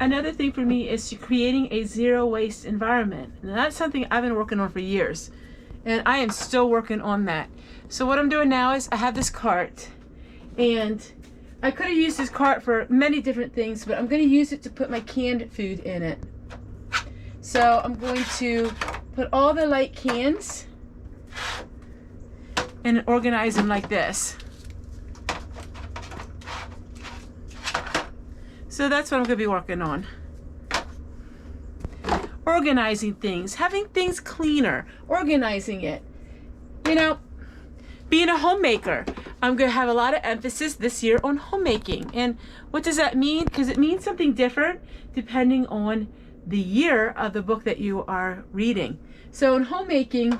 another thing for me is creating a zero waste environment. And that's something I've been working on for years. And I am still working on that. So what I'm doing now is I have this cart, and I could have used this cart for many different things, but I'm going to use it to put my canned food in it. So I'm going to put all the light cans and organize them like this. So that's what I'm going to be working on. Organizing things, having things cleaner, organizing it. You know, being a homemaker, I'm going to have a lot of emphasis this year on homemaking. And what does that mean? Because it means something different depending on the year of the book that you are reading. So in homemaking,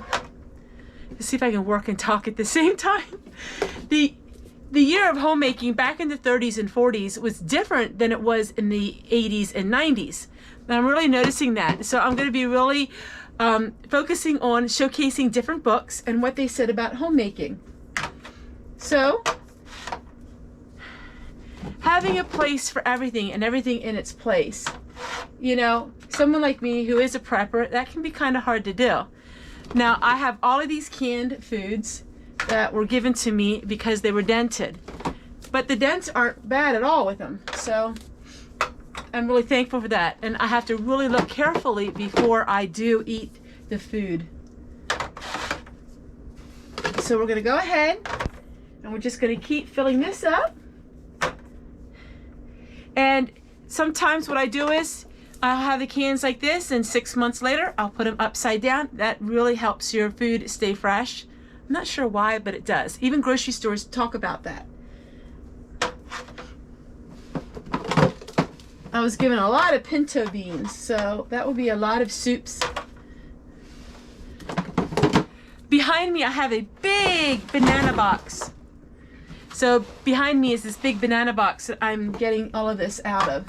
let's see if I can work and talk at the same time. The year of homemaking back in the 30s and 40s was different than it was in the 80s and 90s. And I'm really noticing that. So I'm going to be really focusing on showcasing different books and what they said about homemaking. So having a place for everything and everything in its place. You know, someone like me who is a prepper, that can be kind of hard to do. Now I have all of these canned foods that were given to me because they were dented. But the dents aren't bad at all with them. So I'm really thankful for that. And I have to really look carefully before I do eat the food. So we're going to go ahead and we're just going to keep filling this up. And sometimes what I do is I'll have the cans like this, and 6 months later I'll put them upside down. That really helps your food stay fresh. I'm not sure why, but it does. Even grocery stores talk about that. I was given a lot of pinto beans, so that will be a lot of soups. Behind me I have a big banana box. So behind me is this big banana box that I'm getting all of this out of.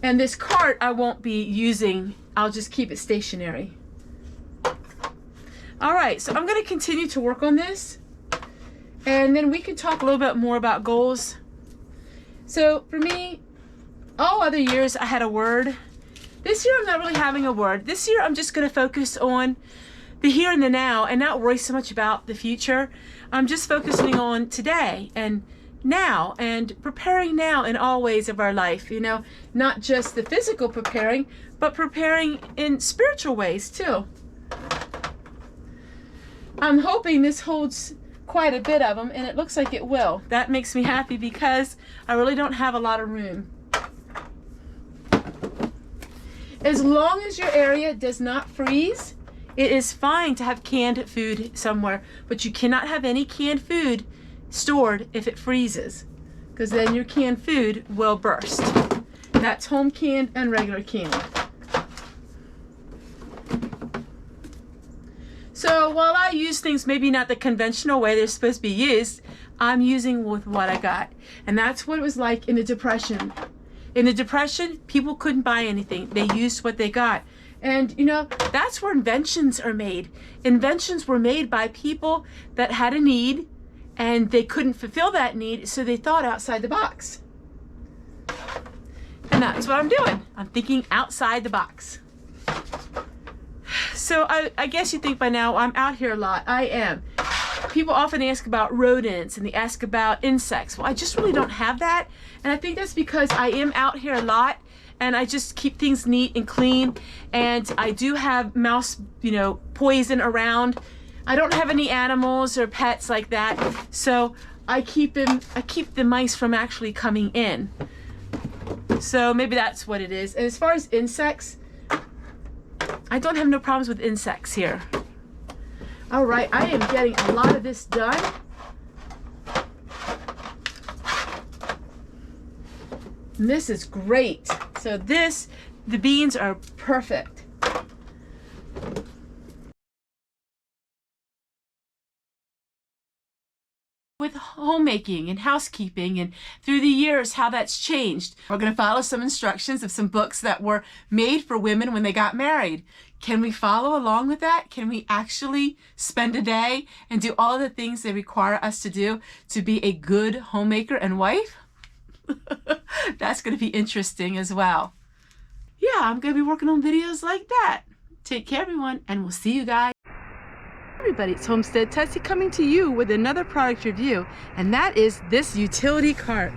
And this cart I won't be using. I'll just keep it stationary. All right, so I'm going to continue to work on this, and then we can talk a little bit more about goals. So for me, all other years I had a word. This year I'm not really having a word. This year I'm just going to focus on the here and the now and not worry so much about the future. I'm just focusing on today and now and preparing now in all ways of our life. You know, not just the physical preparing, but preparing in spiritual ways too. I'm hoping this holds quite a bit of them, and it looks like it will. That makes me happy because I really don't have a lot of room. As long as your area does not freeze, it is fine to have canned food somewhere, but you cannot have any canned food stored if it freezes, because then your canned food will burst. That's home canned and regular canned. So while I use things maybe not the conventional way they're supposed to be used, I'm using with what I got. And that's what it was like in the Depression. In the Depression, people couldn't buy anything. They used what they got. And you know, that's where inventions are made. Inventions were made by people that had a need and they couldn't fulfill that need, so they thought outside the box. And that's what I'm doing. I'm thinking outside the box. So I guess you think by now I'm out here a lot. I am. People often ask about rodents and they ask about insects. Well, I just really don't have that. And I think that's because I am out here a lot and I just keep things neat and clean. And I do have mouse, you know, poison around. I don't have any animals or pets like that. So I keep the mice from actually coming in. So maybe that's what it is. And as far as insects, I don't have no problems with insects here. All right, I am getting a lot of this done. And this is great. So the beans are perfect. With homemaking and housekeeping and through the years how that's changed. We're going to follow some instructions of some books that were made for women when they got married. Can we follow along with that? Can we actually spend a day and do all the things they require us to do to be a good homemaker and wife? That's going to be interesting as well. Yeah, I'm going to be working on videos like that. Take care, everyone, and we'll see you guys. Everybody, it's Homestead Tessie coming to you with another product review, and that is this utility cart.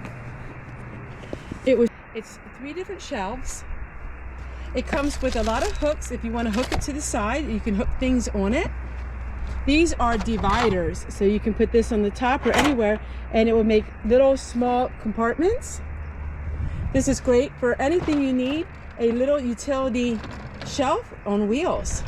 It's 3 different shelves. It comes with a lot of hooks. If you want to hook it to the side, you can hook things on it. These are dividers, so you can put this on the top or anywhere, and it will make little small compartments. This is great for anything you need, a little utility shelf on wheels.